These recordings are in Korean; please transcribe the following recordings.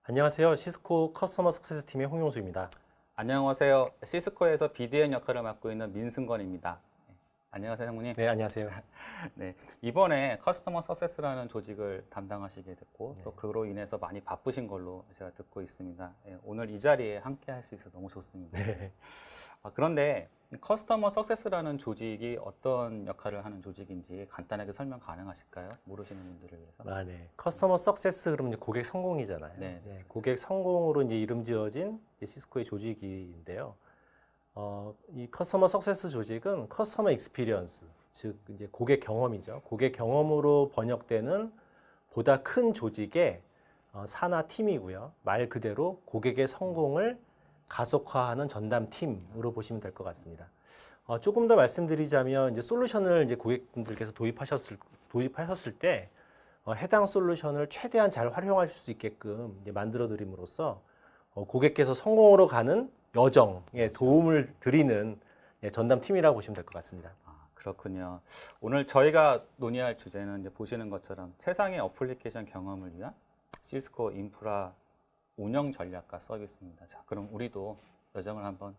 안녕하세요. 시스코 커스터머 석세스 팀의 홍용수입니다. 안녕하세요. 시스코에서 BDM 역할을 맡고 있는 민승건입니다. 네, 안녕하세요, 상무님. 네, 안녕하세요. 네, 이번에 커스터머 석세스라는 조직을 담당하시게 됐고 또 그로 인해서 많이 바쁘신 걸로 제가 듣고 있습니다. 네, 오늘 이 자리에 함께 할 수 있어서 너무 좋습니다. 네. 그런데 커스터머 석세스라는 조직이 어떤 역할을 하는 조직인지 간단하게 설명 가능하실까요? 모르시는 분들을 위해서. 네. 커스터머 석세스 그러면 이제 고객 성공이잖아요. 네. 네, 고객 성공으로 이제 이름 지어진 시스코의 조직인데요. 이 커스터머 석세스 조직은 커스터머 익스피리언스, 즉 이제 고객 경험이죠. 고객 경험으로 번역되는 보다 큰 조직의 산하 팀이고요. 말 그대로 고객의 성공을 가속화하는 전담 팀으로 보시면 될 것 같습니다. 조금 더 말씀드리자면 이제 솔루션을 이제 고객분들께서 도입하셨을 때 해당 솔루션을 최대한 잘 활용하실 수 있게끔 이제 만들어 드림으로써 고객께서 성공으로 가는 여정에 도움을 드리는 전담 팀이라고 보시면 될 것 같습니다. 그렇군요. 오늘 저희가 논의할 주제는 이제 보시는 것처럼 세상의 어플리케이션 경험을 위한 시스코 인프라 운영 전략과 서비스입니다. 자, 그럼 우리도 여정을 한번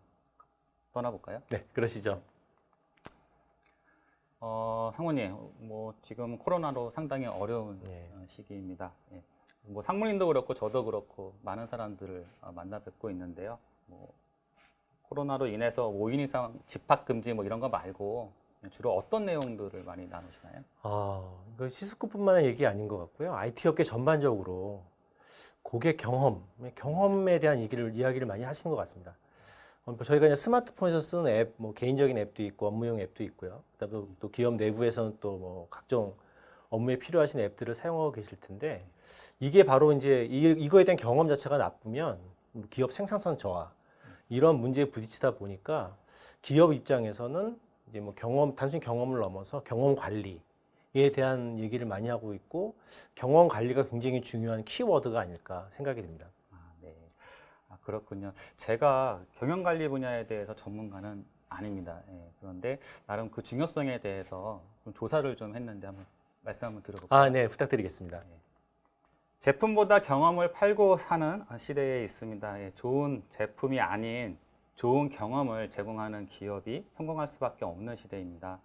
떠나볼까요? 네, 그러시죠. 상무님, 뭐 지금 코로나로 상당히 어려운 네. 시기입니다. 예. 뭐 상무님도 그렇고 저도 그렇고 많은 사람들을 만나 뵙고 있는데요. 뭐 코로나로 인해서 5인 이상 집합 금지 뭐 이런 거 말고 주로 어떤 내용들을 많이 나누시나요? 이거 시스코뿐만의 얘기 아닌 것 같고요. IT 업계 전반적으로 고객 경험에 대한 이야기를 많이 하시는 것 같습니다. 저희가 이제 스마트폰에서 쓰는 앱, 뭐 개인적인 앱도 있고 업무용 앱도 있고요. 그다음에 또 기업 내부에서는 또 뭐 각종 업무에 필요하신 앱들을 사용하고 계실 텐데 이게 바로 이제 이거에 대한 경험 자체가 나쁘면 기업 생산성 저하 이런 문제에 부딪히다 보니까 기업 입장에서는 이제 뭐 단순히 경험을 넘어서 경험 관리에 대한 얘기를 많이 하고 있고 경험 관리가 굉장히 중요한 키워드가 아닐까 생각이 됩니다. 네. 그렇군요. 제가 경영관리 분야에 대해서 전문가는 아닙니다. 예, 그런데 나름 그 중요성에 대해서 좀 조사를 좀 했는데 한번 말씀 한번 들어볼까요? 네, 부탁드리겠습니다. 제품보다 경험을 팔고 사는 시대에 있습니다. 예, 좋은 제품이 아닌 좋은 경험을 제공하는 기업이 성공할 수밖에 없는 시대입니다.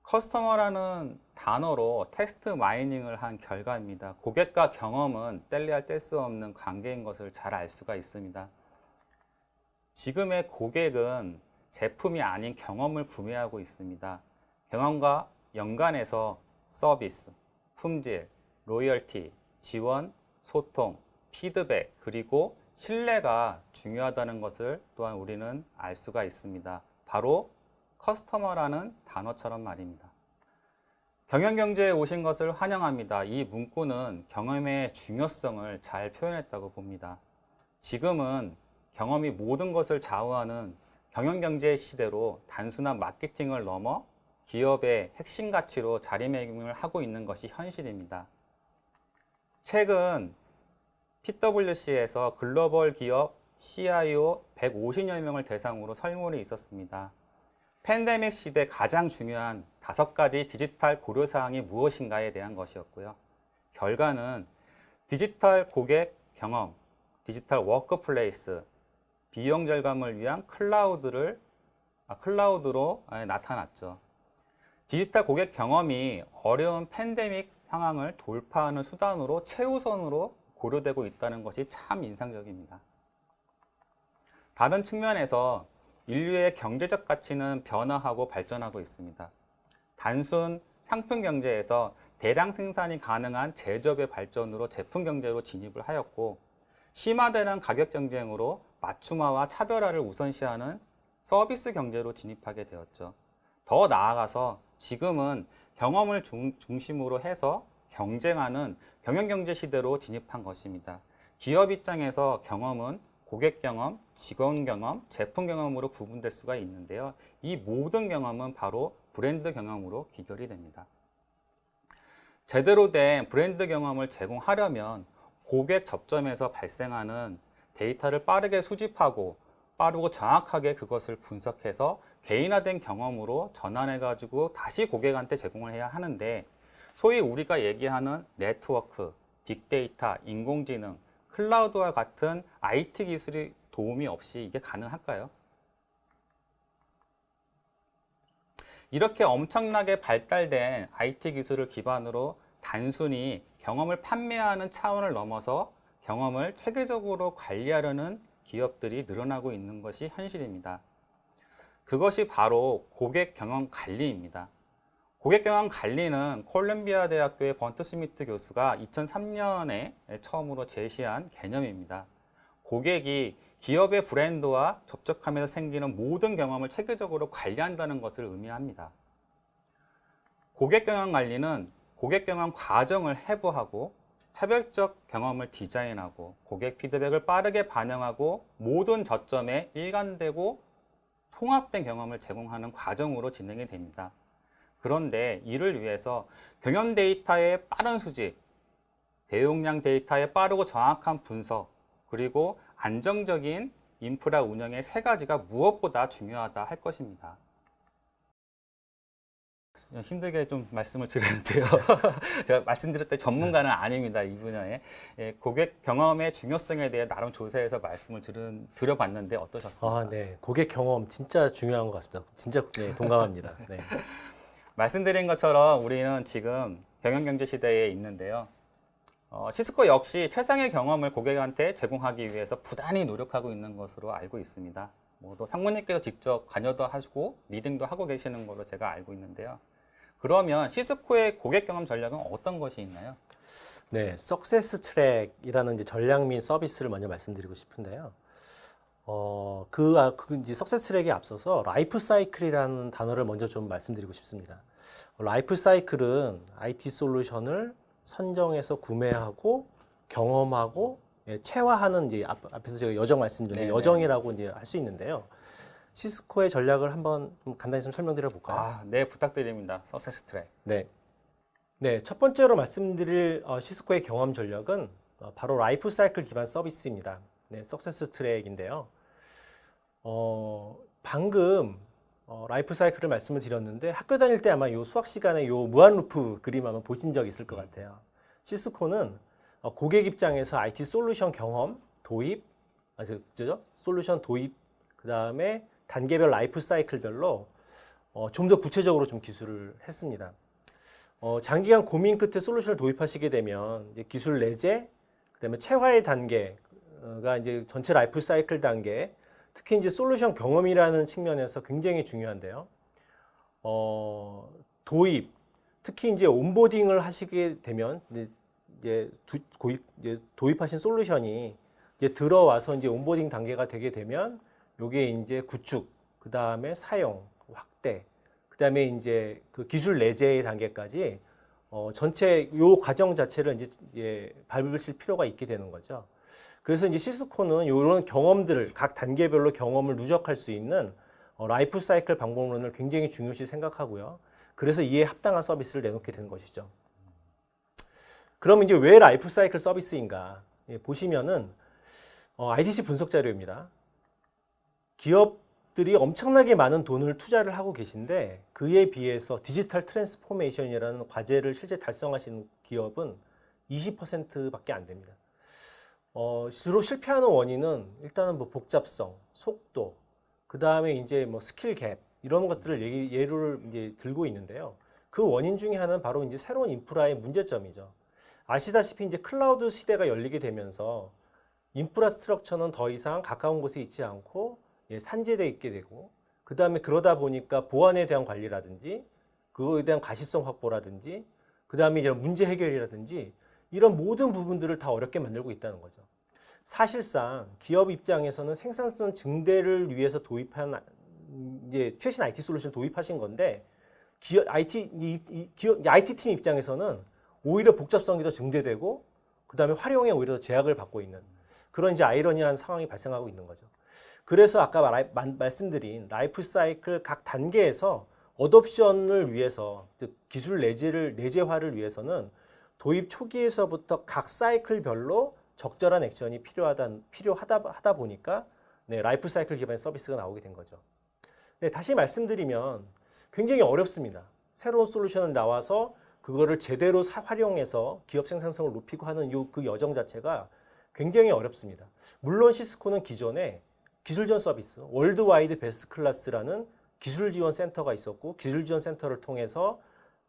커스터머라는 단어로 텍스트 마이닝을 한 결과입니다. 고객과 경험은 뗄래야 뗄 수 없는 관계인 것을 잘 알 수가 있습니다. 지금의 고객은 제품이 아닌 경험을 구매하고 있습니다. 경험과 연관해서 서비스, 품질, 로열티, 지원, 소통, 피드백, 그리고 신뢰가 중요하다는 것을 또한 우리는 알 수가 있습니다. 바로 커스터머라는 단어처럼 말입니다. 경영경제에 오신 것을 환영합니다. 이 문구는 경험의 중요성을 잘 표현했다고 봅니다. 지금은 경험이 모든 것을 좌우하는 경영경제의 시대로 단순한 마케팅을 넘어 기업의 핵심 가치로 자리매김을 하고 있는 것이 현실입니다. 최근 PwC에서 글로벌 기업 CIO 150여 명을 대상으로 설문이 있었습니다. 팬데믹 시대 가장 중요한 5가지 디지털 고려사항이 무엇인가에 대한 것이었고요. 결과는 디지털 고객 경험, 디지털 워크플레이스, 비용 절감을 위한 클라우드로 나타났죠. 디지털 고객 경험이 어려운 팬데믹 상황을 돌파하는 수단으로 최우선으로 고려되고 있다는 것이 참 인상적입니다. 다른 측면에서 인류의 경제적 가치는 변화하고 발전하고 있습니다. 단순 상품 경제에서 대량 생산이 가능한 제조업의 발전으로 제품 경제로 진입을 하였고 심화되는 가격 경쟁으로 맞춤화와 차별화를 우선시하는 서비스 경제로 진입하게 되었죠. 더 나아가서 지금은 경험을 중심으로 해서 경쟁하는 경영경제 시대로 진입한 것입니다. 기업 입장에서 경험은 고객 경험, 직원 경험, 제품 경험으로 구분될 수가 있는데요. 이 모든 경험은 바로 브랜드 경험으로 귀결이 됩니다. 제대로 된 브랜드 경험을 제공하려면 고객 접점에서 발생하는 데이터를 빠르게 수집하고 빠르고 정확하게 그것을 분석해서 개인화된 경험으로 전환해가지고 다시 고객한테 제공을 해야 하는데 소위 우리가 얘기하는 네트워크, 빅데이터, 인공지능 클라우드와 같은 IT 기술이 도움이 없이 이게 가능할까요? 이렇게 엄청나게 발달된 IT 기술을 기반으로 단순히 경험을 판매하는 차원을 넘어서 경험을 체계적으로 관리하려는 기업들이 늘어나고 있는 것이 현실입니다. 그것이 바로 고객 경험 관리입니다. 고객 경험 관리는 콜롬비아 대학교의 번트 스미트 교수가 2003년에 처음으로 제시한 개념입니다. 고객이 기업의 브랜드와 접촉하면서 생기는 모든 경험을 체계적으로 관리한다는 것을 의미합니다. 고객 경험 관리는 고객 경험 과정을 해부하고 차별적 경험을 디자인하고 고객 피드백을 빠르게 반영하고 모든 저점에 일관되고 통합된 경험을 제공하는 과정으로 진행이 됩니다. 그런데 이를 위해서 경험 데이터의 빠른 수집, 대용량 데이터의 빠르고 정확한 분석, 그리고 안정적인 인프라 운영의 세 가지가 무엇보다 중요하다 할 것입니다. 힘들게 좀 말씀을 드리는데요. 제가 말씀드렸던 전문가는 아닙니다. 이 분야에. 고객 경험의 중요성에 대해 나름 조사해서 말씀을 드려봤는데 어떠셨습니까? 네. 고객 경험 진짜 중요한 것 같습니다. 진짜 네, 동감합니다. 네. 말씀드린 것처럼 우리는 지금 경영경제 시대에 있는데요. 시스코 역시 최상의 경험을 고객한테 제공하기 위해서 부단히 노력하고 있는 것으로 알고 있습니다. 또 상무님께서 직접 관여도 하시고 리딩도 하고 계시는 걸로 제가 알고 있는데요. 그러면 시스코의 고객 경험 전략은 어떤 것이 있나요? 네, 석세스 트랙이라는 이제 전략 및 서비스를 먼저 말씀드리고 싶은데요. 이제 석세스 트랙에 앞서서 라이프 사이클이라는 단어를 먼저 좀 말씀드리고 싶습니다. 라이프 사이클은 IT 솔루션을 선정해서 구매하고 경험하고 체화하는 이제 앞에서 제가 여정 말씀드린 여정이라고 이제 할 수 있는데요. 시스코의 전략을 한번 좀 간단히 좀 설명드려 볼까요? 네, 부탁드립니다. 석세스 트랙. 네, 첫 번째로 말씀드릴 시스코의 경험 전략은 바로 라이프 사이클 기반 서비스입니다. 네, 석세스 트랙인데요. 방금 라이프 사이클을 말씀을 드렸는데 학교 다닐 때 아마 요 수학 시간에 요 무한 루프 그림 아마 보신 적 있을 것 같아요. 시스코는 고객 입장에서 IT 솔루션 경험, 도입, 솔루션 도입, 그 다음에 단계별 라이프 사이클별로 좀 더 구체적으로 좀 기술을 했습니다. 장기간 고민 끝에 솔루션을 도입하시게 되면 이제 기술 내재, 그 다음에 체화의 단계가 이제 전체 라이프 사이클 단계, 특히 이제 솔루션 경험이라는 측면에서 굉장히 중요한데요. 도입, 특히 이제 온보딩을 하시게 되면 이제 도입하신 솔루션이 이제 들어와서 이제 온보딩 단계가 되게 되면 요게 이제 구축, 그 다음에 사용, 확대, 그 다음에 이제 그 기술 내재의 단계까지 전체 요 과정 자체를 이제 밟으실 필요가 있게 되는 거죠. 그래서 이제 시스코는 이런 경험들을 각 단계별로 경험을 누적할 수 있는 라이프 사이클 방법론을 굉장히 중요시 생각하고요. 그래서 이에 합당한 서비스를 내놓게 되는 것이죠. 그럼 이제 왜 라이프 사이클 서비스인가? 보시면은 IDC 분석 자료입니다. 기업들이 엄청나게 많은 돈을 투자를 하고 계신데 그에 비해서 디지털 트랜스포메이션이라는 과제를 실제 달성하시는 기업은 20%밖에 안 됩니다. 주로 실패하는 원인은 일단은 뭐 복잡성, 속도, 그 다음에 이제 뭐 스킬 갭 이런 것들을 예를 이제 들고 있는데요. 그 원인 중에 하나는 바로 이제 새로운 인프라의 문제점이죠. 아시다시피 이제 클라우드 시대가 열리게 되면서 인프라 스트럭처는 더 이상 가까운 곳에 있지 않고 산재되어 있게 되고, 그 다음에 그러다 보니까 보안에 대한 관리라든지 그거에 대한 가시성 확보라든지 그 다음에 이제 문제 해결이라든지 이런 모든 부분들을 다 어렵게 만들고 있다는 거죠. 사실상 기업 입장에서는 생산성 증대를 위해서 도입한 이제 최신 IT 솔루션 도입하신 건데 IT 팀 입장에서는 오히려 복잡성이 더 증대되고 그 다음에 활용에 오히려 더 제약을 받고 있는 그런 이제 아이러니한 상황이 발생하고 있는 거죠. 그래서 아까 말씀드린 라이프 사이클 각 단계에서 어둠션을 위해서, 즉 기술 내재화를 위해서는 도입 초기에서부터 각 사이클별로 적절한 액션이 필요하다 보니까 라이프 사이클 기반의 서비스가 나오게 된 거죠. 다시 말씀드리면 굉장히 어렵습니다. 새로운 솔루션을 나와서 그거를 제대로 활용해서 기업 생산성을 높이고 하는 그 여정 자체가 굉장히 어렵습니다. 물론 시스코는 기존에 기술 지원 서비스, 월드와이드 베스트 클래스라는 기술 지원 센터가 있었고 기술 지원 센터를 통해서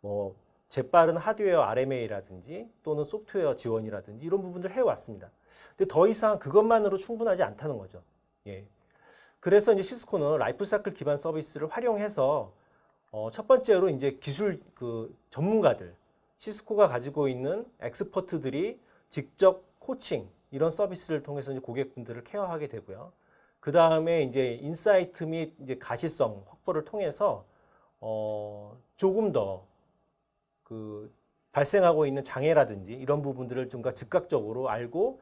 뭐 재빠른 하드웨어 RMA라든지 또는 소프트웨어 지원이라든지 이런 부분들을 해왔습니다. 근데 더 이상 그것만으로 충분하지 않다는 거죠. 예. 그래서 이제 시스코는 라이프 사이클 기반 서비스를 활용해서 첫 번째로 이제 기술 그 전문가들, 시스코가 가지고 있는 엑스퍼트들이 직접 코칭 이런 서비스를 통해서 이제 고객분들을 케어하게 되고요. 그 다음에 이제 인사이트 및 이제 가시성 확보를 통해서 조금 더 그 발생하고 있는 장애라든지 이런 부분들을 좀 더 즉각적으로 알고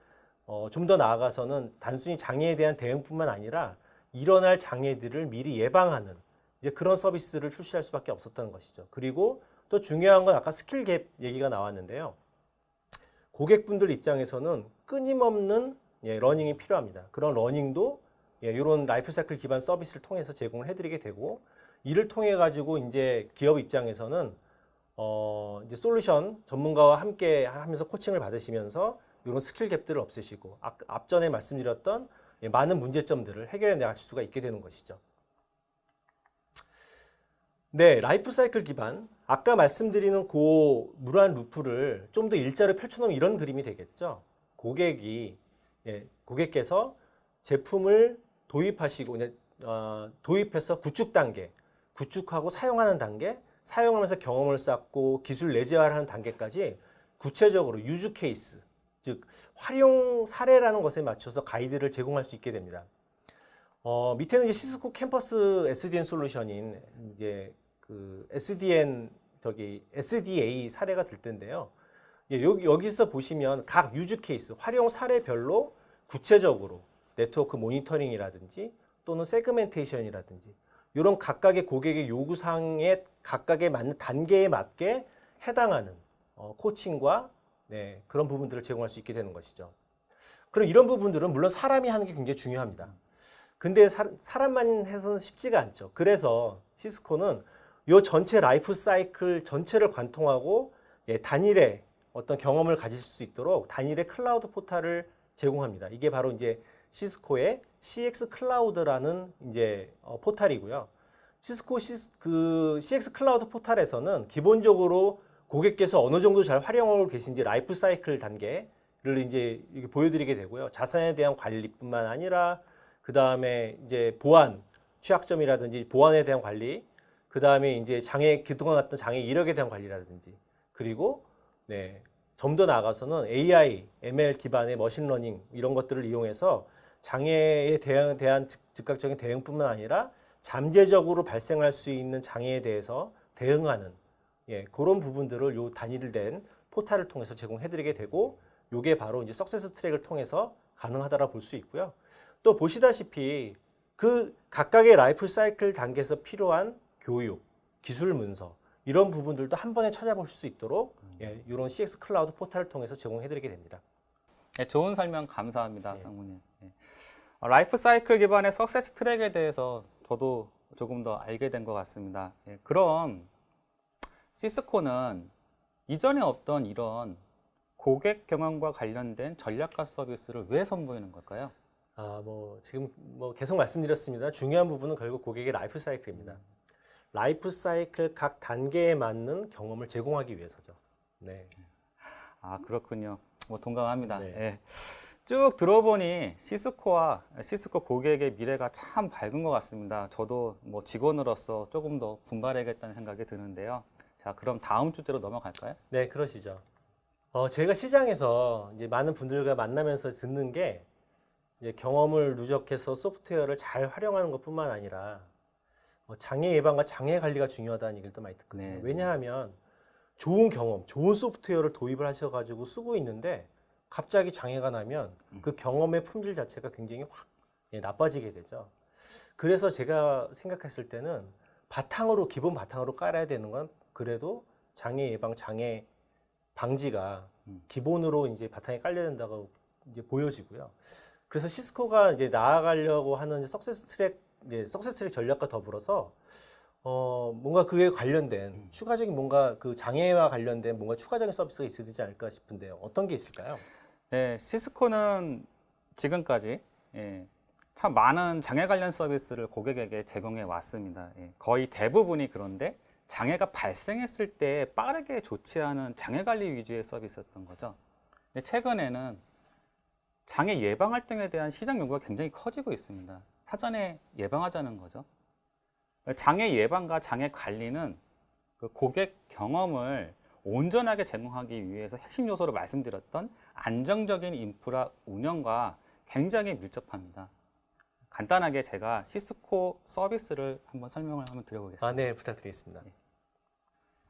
좀 더 나아가서는 단순히 장애에 대한 대응뿐만 아니라 일어날 장애들을 미리 예방하는 이제 그런 서비스를 출시할 수밖에 없었던 것이죠. 그리고 또 중요한 건 아까 스킬 갭 얘기가 나왔는데요. 고객분들 입장에서는 끊임없는 러닝이 필요합니다. 그런 러닝도 이런 라이프 사이클 기반 서비스를 통해서 제공을 해드리게 되고 이를 통해 가지고 이제 기업 입장에서는 이제 솔루션 전문가와 함께 하면서 코칭을 받으시면서 이런 스킬 갭들을 없애시고 앞전에 말씀드렸던 많은 문제점들을 해결해 나가실 수가 있게 되는 것이죠. 네, 라이프 사이클 기반 아까 말씀드리는 그 무한 루프를 좀 더 일자로 펼쳐놓으면 이런 그림이 되겠죠. 고객께서 제품을 도입하시고 도입해서 구축 단계, 구축하고 사용하는 단계, 사용하면서 경험을 쌓고 기술 내재화하는 단계까지 구체적으로 유즈 케이스, 즉 활용 사례라는 것에 맞춰서 가이드를 제공할 수 있게 됩니다. 밑에는 이제 시스코 캠퍼스 SDN 솔루션인 이제 그 SDA 사례가 될 텐데요. 여기서 보시면 각 유즈 케이스, 활용 사례별로 구체적으로 네트워크 모니터링이라든지 또는 세그멘테이션이라든지 이런 각각의 고객의 요구사항에 각각에 맞는 단계에 맞게 해당하는 코칭과 그런 부분들을 제공할 수 있게 되는 것이죠. 그럼 이런 부분들은 물론 사람이 하는 게 굉장히 중요합니다. 근데 사람만 해서는 쉽지가 않죠. 그래서 시스코는 이 전체 라이프 사이클 전체를 관통하고 단일의 어떤 경험을 가질 수 있도록 단일의 클라우드 포탈을 제공합니다. 이게 바로 이제 시스코의 CX 클라우드라는 이제 포탈이고요. 시스코 CX 클라우드 포탈에서는 기본적으로 고객께서 어느 정도 잘 활용하고 계신지 라이프 사이클 단계를 이제 보여드리게 되고요. 자산에 대한 관리뿐만 아니라 그 다음에 이제 보안, 취약점이라든지 보안에 대한 관리, 그 다음에 이제 그동안 났던 장애 이력에 대한 관리라든지, 그리고 좀 더 나아가서는 AI, ML 기반의 머신러닝 이런 것들을 이용해서 장애에 대한 즉각적인 대응뿐만 아니라 잠재적으로 발생할 수 있는 장애에 대해서 대응하는 그런 부분들을 요 단일된 포탈을 통해서 제공해드리게 되고, 요게 바로 이제 석세스 트랙을 통해서 가능하다라 볼 수 있고요. 또 보시다시피 그 각각의 라이프 사이클 단계에서 필요한 교육, 기술 문서 이런 부분들도 한 번에 찾아보실 수 있도록 이런 CX 클라우드 포탈을 통해서 제공해드리게 됩니다. 네, 좋은 설명 감사합니다, 상무님. 라이프 사이클 기반의 석세스 트랙에 대해서 저도 조금 더 알게 된 것 같습니다. 그럼 시스코는 이전에 없던 이런 고객 경험과 관련된 전략과 서비스를 왜 선보이는 걸까요? 지금 계속 말씀드렸습니다. 중요한 부분은 결국 고객의 라이프 사이클입니다. 라이프 사이클 각 단계에 맞는 경험을 제공하기 위해서죠. 네. 그렇군요. 동감합니다. 네. 쭉 들어보니 시스코 고객의 미래가 참 밝은 것 같습니다. 저도 직원으로서 조금 더 분발해야겠다는 생각이 드는데요. 자, 그럼 다음 주제로 넘어갈까요? 네, 그러시죠. 제가 시장에서 이제 많은 분들과 만나면서 듣는 게 이제 경험을 누적해서 소프트웨어를 잘 활용하는 것뿐만 아니라 장애 예방과 장애 관리가 중요하다는 얘기를 또 많이 듣거든요. 네. 왜냐하면 좋은 경험, 좋은 소프트웨어를 도입을 하셔가지고 쓰고 있는데 갑자기 장애가 나면 그 경험의 품질 자체가 굉장히 확 나빠지게 되죠. 그래서 제가 생각했을 때는 기본 바탕으로 깔아야 되는 건 그래도 장애 예방, 장애 방지가 기본으로 이제 바탕에 깔려야 된다고 이제 보여지고요. 그래서 시스코가 이제 나아가려고 하는 석세스 트랙 전략과 더불어서 뭔가 그에 관련된 추가적인 뭔가 그 장애와 관련된 뭔가 추가적인 서비스가 있어야 되지 않을까 싶은데요. 어떤 게 있을까요? 네, 시스코는 지금까지 참 많은 장애 관련 서비스를 고객에게 제공해 왔습니다. 거의 대부분이 그런데 장애가 발생했을 때 빠르게 조치하는 장애 관리 위주의 서비스였던 거죠. 최근에는 장애 예방 활동에 대한 시장 요구가 굉장히 커지고 있습니다. 사전에 예방하자는 거죠. 장애 예방과 장애 관리는 그 고객 경험을 온전하게 제공하기 위해서 핵심 요소로 말씀드렸던 안정적인 인프라 운영과 굉장히 밀접합니다. 간단하게 제가 시스코 서비스를 한번 설명을 한번 드려보겠습니다. 네, 부탁드리겠습니다.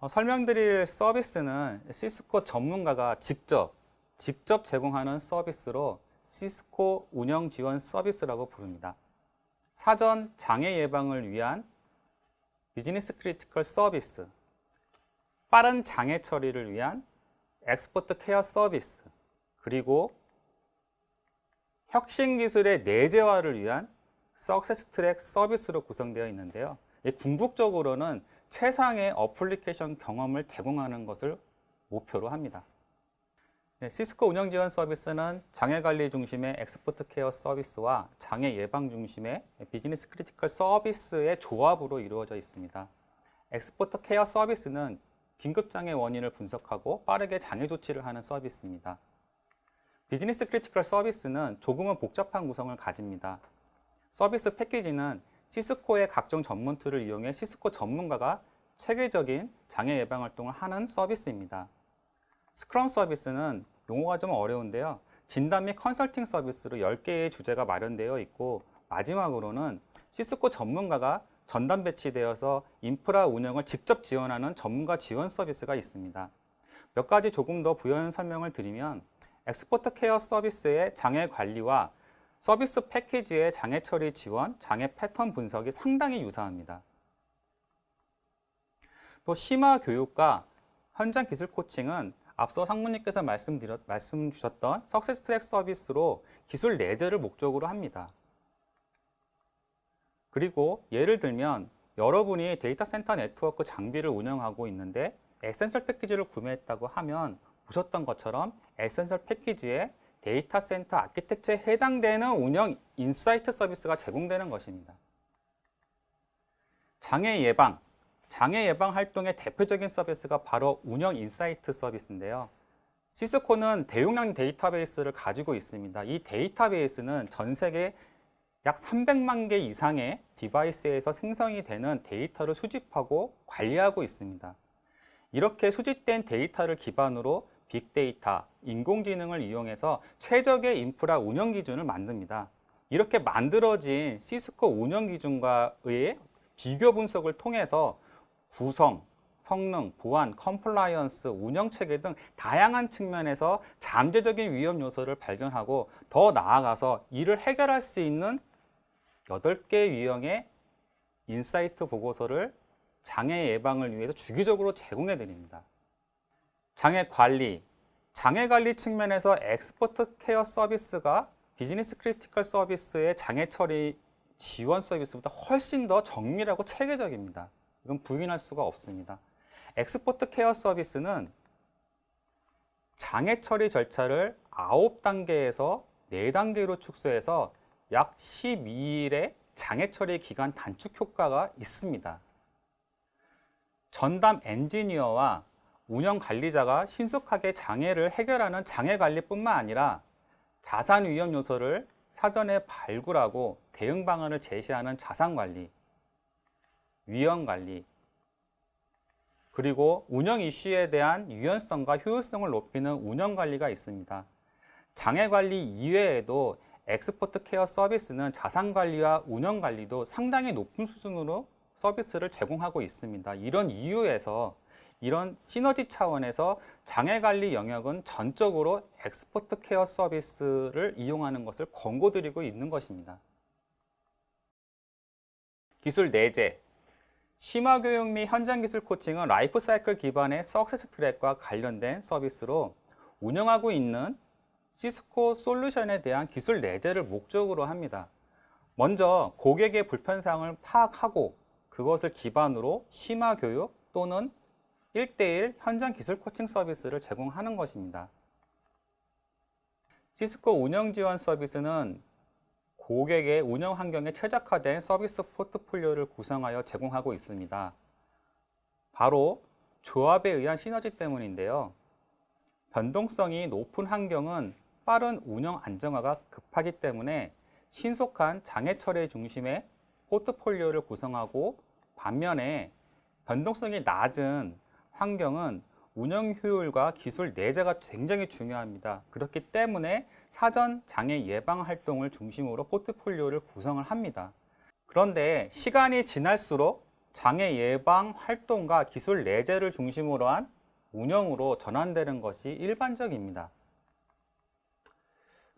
설명드릴 서비스는 시스코 전문가가 직접 제공하는 서비스로 시스코 운영 지원 서비스라고 부릅니다. 사전 장애 예방을 위한 비즈니스 크리티컬 서비스, 빠른 장애 처리를 위한 엑스퍼트 케어 서비스, 그리고 혁신 기술의 내재화를 위한 석세스 트랙 서비스로 구성되어 있는데요. 궁극적으로는 최상의 어플리케이션 경험을 제공하는 것을 목표로 합니다. 시스코 운영 지원 서비스는 장애 관리 중심의 엑스퍼트 케어 서비스와 장애 예방 중심의 비즈니스 크리티컬 서비스의 조합으로 이루어져 있습니다. 엑스퍼트 케어 서비스는 긴급 장애 원인을 분석하고 빠르게 장애 조치를 하는 서비스입니다. 비즈니스 크리티컬 서비스는 조금은 복잡한 구성을 가집니다. 서비스 패키지는 시스코의 각종 전문 툴을 이용해 시스코 전문가가 체계적인 장애 예방 활동을 하는 서비스입니다. 스크럼 서비스는 용어가 좀 어려운데요. 진단 및 컨설팅 서비스로 10개의 주제가 마련되어 있고, 마지막으로는 시스코 전문가가 전담 배치되어서 인프라 운영을 직접 지원하는 전문가 지원 서비스가 있습니다. 몇 가지 조금 더 부연 설명을 드리면, 엑스퍼트 케어 서비스의 장애 관리와 서비스 패키지의 장애 처리 지원, 장애 패턴 분석이 상당히 유사합니다. 또 심화 교육과 현장 기술 코칭은 앞서 상무님께서 말씀 주셨던 석세스 트랙 서비스로 기술 내재를 목적으로 합니다. 그리고 예를 들면 여러분이 데이터 센터 네트워크 장비를 운영하고 있는데 에센셜 패키지를 구매했다고 하면 보셨던 것처럼 에센셜 패키지에 데이터 센터 아키텍처에 해당되는 운영 인사이트 서비스가 제공되는 것입니다. 장애 예방 활동의 대표적인 서비스가 바로 운영 인사이트 서비스인데요. 시스코는 대용량 데이터베이스를 가지고 있습니다. 이 데이터베이스는 전 세계 약 300만 개 이상의 디바이스에서 생성이 되는 데이터를 수집하고 관리하고 있습니다. 이렇게 수집된 데이터를 기반으로 빅데이터, 인공지능을 이용해서 최적의 인프라 운영 기준을 만듭니다. 이렇게 만들어진 시스코 운영 기준과의 비교 분석을 통해서 구성, 성능, 보안, 컴플라이언스, 운영체계 등 다양한 측면에서 잠재적인 위험 요소를 발견하고 더 나아가서 이를 해결할 수 있는 8개 유형의 인사이트 보고서를 장애 예방을 위해서 주기적으로 제공해 드립니다. 장애 관리 측면에서 엑스퍼트 케어 서비스가 비즈니스 크리티컬 서비스의 장애 처리 지원 서비스보다 훨씬 더 정밀하고 체계적입니다. 이건 부인할 수가 없습니다. 엑스퍼트 케어 서비스는 장애 처리 절차를 9단계에서 4단계로 축소해서 약 12일의 장애 처리 기간 단축 효과가 있습니다. 전담 엔지니어와 운영 관리자가 신속하게 장애를 해결하는 장애 관리뿐만 아니라 자산 위험 요소를 사전에 발굴하고 대응 방안을 제시하는 자산 관리, 위험 관리, 그리고 운영 이슈에 대한 유연성과 효율성을 높이는 운영 관리가 있습니다. 장애 관리 이외에도 엑스퍼트 케어 서비스는 자산 관리와 운영 관리도 상당히 높은 수준으로 서비스를 제공하고 있습니다. 이런 이유에서 이런 시너지 차원에서 장애 관리 영역은 전적으로 엑스퍼트 케어 서비스를 이용하는 것을 권고드리고 있는 것입니다. 기술 내재, 심화 교육 및 현장 기술 코칭은 라이프 사이클 기반의 석세스 트랙과 관련된 서비스로 운영하고 있는 시스코 솔루션에 대한 기술 내재를 목적으로 합니다. 먼저 고객의 불편사항을 파악하고 그것을 기반으로 심화 교육 또는 1:1 현장 기술 코칭 서비스를 제공하는 것입니다. 시스코 운영 지원 서비스는 고객의 운영 환경에 최적화된 서비스 포트폴리오를 구성하여 제공하고 있습니다. 바로 조합에 의한 시너지 때문인데요. 변동성이 높은 환경은 빠른 운영 안정화가 급하기 때문에 신속한 장애 처리 중심의 포트폴리오를 구성하고, 반면에 변동성이 낮은 환경은 운영 효율과 기술 내재가 굉장히 중요합니다. 그렇기 때문에 사전 장애 예방 활동을 중심으로 포트폴리오를 구성을 합니다. 그런데 시간이 지날수록 장애 예방 활동과 기술 내재를 중심으로 한 운영으로 전환되는 것이 일반적입니다.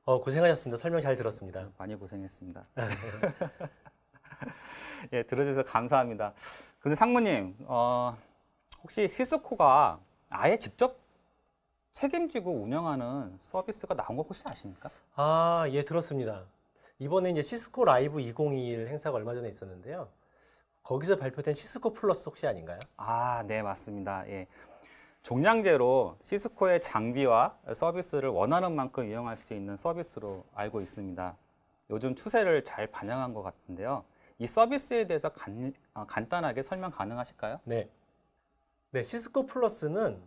고생하셨습니다. 설명 잘 들었습니다. 많이 고생했습니다. 예, 들어주셔서 감사합니다. 근데 상무님, 혹시 시스코가 아예 직접 책임지고 운영하는 서비스가 나온 거 혹시 아십니까? 예, 들었습니다. 이번에 이제 시스코 라이브 2021 행사가 얼마 전에 있었는데요. 거기서 발표된 시스코 플러스 혹시 아닌가요? 네, 맞습니다. 예. 종량제로 시스코의 장비와 서비스를 원하는 만큼 이용할 수 있는 서비스로 알고 있습니다. 요즘 추세를 잘 반영한 것 같은데요. 이 서비스에 대해서 간단하게 설명 가능하실까요? 네. 네, 시스코 플러스는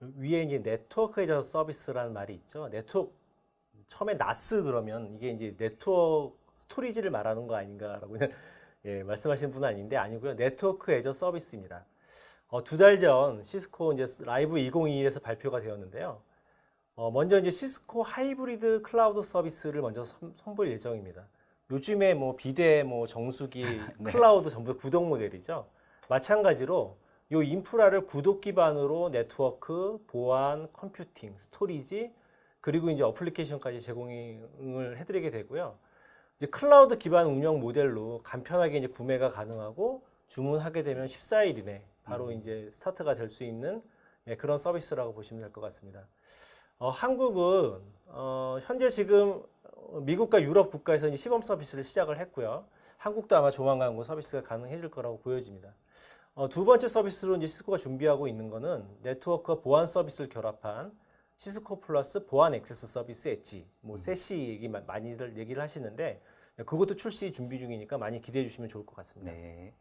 위에 이제 네트워크 에저 서비스라는 말이 있죠. 네트워크 처음에 나스 그러면 이게 이제 네트워크 스토리지를 말하는 거 아닌가라고 예, 말씀하시는 분은 아니고요. 네트워크 에저 서비스입니다. 2달 전 시스코 이제 라이브 2021에서 발표가 되었는데요. 먼저 이제 시스코 하이브리드 클라우드 서비스를 먼저 선보일 예정입니다. 요즘에 뭐 비대, 뭐 정수기, 네. 클라우드 전부 구독 모델이죠. 마찬가지로 이 인프라를 구독 기반으로 네트워크, 보안, 컴퓨팅, 스토리지, 그리고 이제 어플리케이션까지 제공을 해드리게 되고요. 이제 클라우드 기반 운영 모델로 간편하게 이제 구매가 가능하고 주문하게 되면 14일 이내 바로 이제 스타트가 될 수 있는 그런 서비스라고 보시면 될 것 같습니다. 한국은 현재 지금 미국과 유럽 국가에서 이제 시범 서비스를 시작을 했고요. 한국도 아마 조만간 그 서비스가 가능해질 거라고 보여집니다. 두 번째 서비스로 이제 시스코가 준비하고 있는 거는 네트워크와 보안 서비스를 결합한 시스코 플러스 보안 액세스 서비스 엣지, 뭐 세시 많이들 얘기를 하시는데 그것도 출시 준비 중이니까 많이 기대해 주시면 좋을 것 같습니다. 네.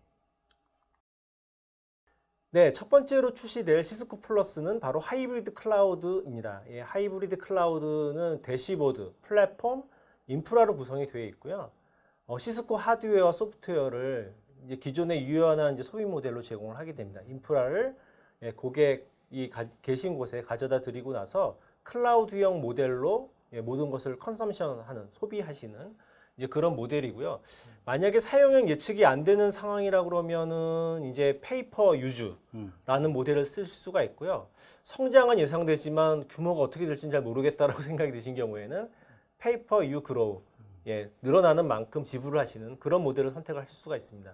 네, 첫 번째로 출시될 시스코 플러스는 바로 하이브리드 클라우드입니다. 예, 하이브리드 클라우드는 대시보드, 플랫폼, 인프라로 구성이 되어 있고요. 시스코 하드웨어와 소프트웨어를 이제 기존의 유연한 이제 소비 모델로 제공을 하게 됩니다. 인프라를 고객이 계신 곳에 가져다 드리고 나서 클라우드형 모델로 모든 것을 컨섬션하는, 소비하시는 이제 그런 모델이고요. 만약에 사용형 예측이 안 되는 상황이라 그러면은 이제 페이퍼 유즈라는 모델을 쓸 수가 있고요. 성장은 예상되지만 규모가 어떻게 될지는 잘 모르겠다라고 생각이 드신 경우에는 페이퍼 유 그로우, 늘어나는 만큼 지불을 하시는 그런 모델을 선택을 하실 수가 있습니다.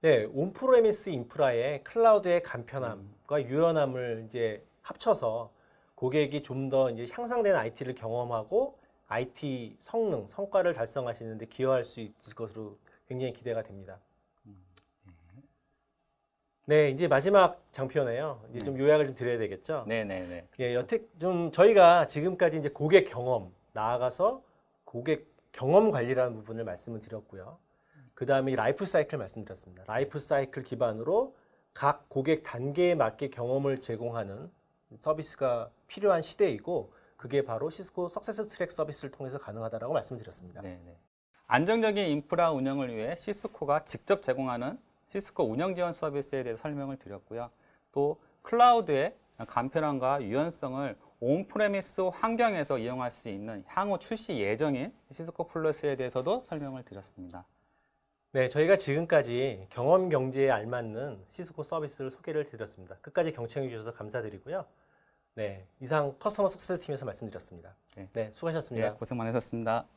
네, 온프레미스 인프라의 클라우드의 간편함과 유연함을 이제 합쳐서 고객이 좀 더 이제 향상된 IT를 경험하고 IT 성능, 성과를 달성하시는데 기여할 수 있을 것으로 굉장히 기대가 됩니다. 네, 이제 마지막 장표네요. 이제 좀 요약을 좀 드려야 되겠죠? 네네네. 예, 여태 좀 저희가 지금까지 이제 고객 경험, 나아가서 고객 경험 관리라는 부분을 말씀을 드렸고요. 그 다음에 라이프 사이클 말씀드렸습니다. 라이프 사이클 기반으로 각 고객 단계에 맞게 경험을 제공하는 서비스가 필요한 시대이고, 그게 바로 시스코 석세스 트랙 서비스를 통해서 가능하다라고 말씀드렸습니다. 네네. 안정적인 인프라 운영을 위해 시스코가 직접 제공하는 시스코 운영 지원 서비스에 대해 설명을 드렸고요. 또 클라우드의 간편함과 유연성을 온프레미스 환경에서 이용할 수 있는 향후 출시 예정인 시스코 플러스에 대해서도 설명을 드렸습니다. 네, 저희가 지금까지 경험 경제에 알맞는 시스코 서비스를 소개를 드렸습니다. 끝까지 경청해 주셔서 감사드리고요. 네, 이상 커스터머 석세스 팀에서 말씀드렸습니다. 네, 수고하셨습니다. 고생 많으셨습니다.